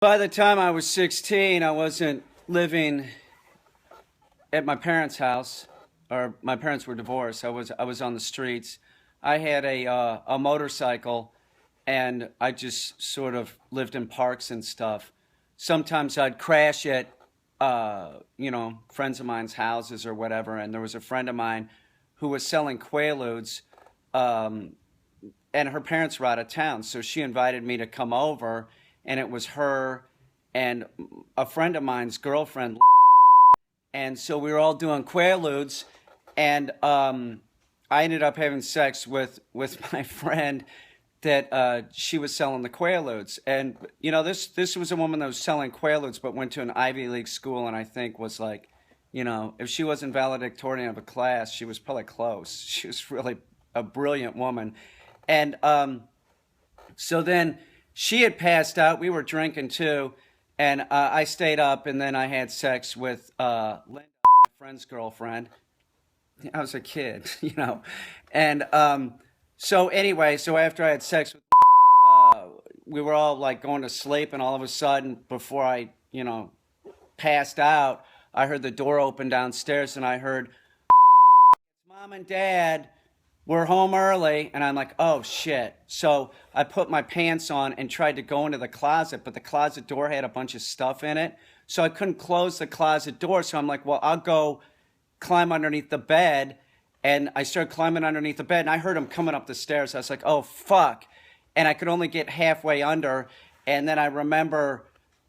By the time I was 16, I wasn't living at my parents' house, or my parents were divorced. I was on the streets. I had a motorcycle, and I just sort of lived in parks and stuff. Sometimes I'd crash at friends of mine's houses or whatever. And there was a friend of mine who was selling Quaaludes, um, and her parents were out of town, so she invited me to come over, and it was her and a friend of mine's girlfriend, and so we were all doing Quaaludes, and I ended up having sex with my friend that she was selling the Quaaludes, and this was a woman that was selling Quaaludes, but went to an Ivy League school, and I think was like, if she wasn't valedictorian of a class, she was probably close. She was really a brilliant woman, and so then she had passed out. We were drinking too, and I stayed up, and then I had sex with Linda, my friend's girlfriend. I was a kid, and so anyway, so after I had sex with, we were all like going to sleep, and all of a sudden, before I, passed out, I heard the door open downstairs, and I heard, "Mom and Dad, we're home early," and I'm like, "Oh shit!" So I put my pants on and tried to go into the closet, but the closet door had a bunch of stuff in it, so I couldn't close the closet door. So I'm like, "Well, I'll go climb underneath the bed," and I started climbing underneath the bed, and I heard him coming up the stairs. I was like, "Oh fuck!" And I could only get halfway under, and then I remember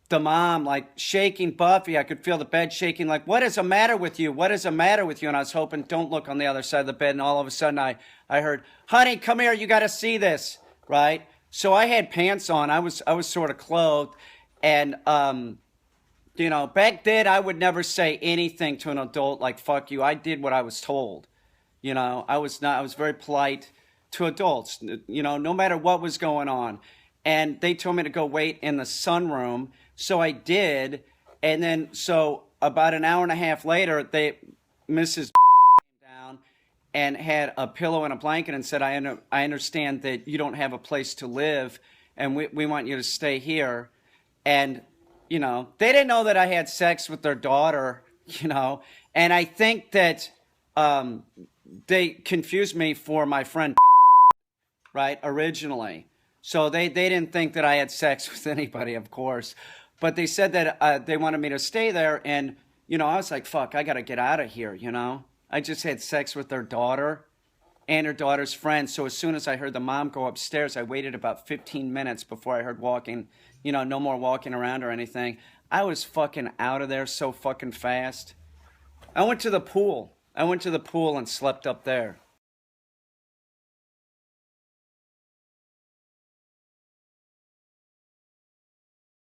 the mom like shaking Buffy. I could feel the bed shaking, like, "What is the matter with you? What is the matter with you?" And I was hoping, don't look on the other side of the bed. And all of a sudden I heard, "Honey, come here, you got to see this," right? So I had pants on. I was sort of clothed, and back then I would never say anything to an adult like "fuck you." I did what I was told. I was very polite to adults, no matter what was going on. And they told me to go wait in the sunroom. So I did. And then, so about an hour and a half later, Mrs. came down and had a pillow and a blanket and said, I understand that you don't have a place to live, and we want you to stay here. And, they didn't know that I had sex with their daughter, and I think that they confused me for my friend, right, originally. So they didn't think that I had sex with anybody, of course. But they said that they wanted me to stay there. And, I was like, fuck, I got to get out of here, I just had sex with their daughter and her daughter's friend. So as soon as I heard the mom go upstairs, I waited about 15 minutes before I heard walking, no more walking around or anything. I was fucking out of there so fucking fast. I went to the pool. I went to the pool and slept up there.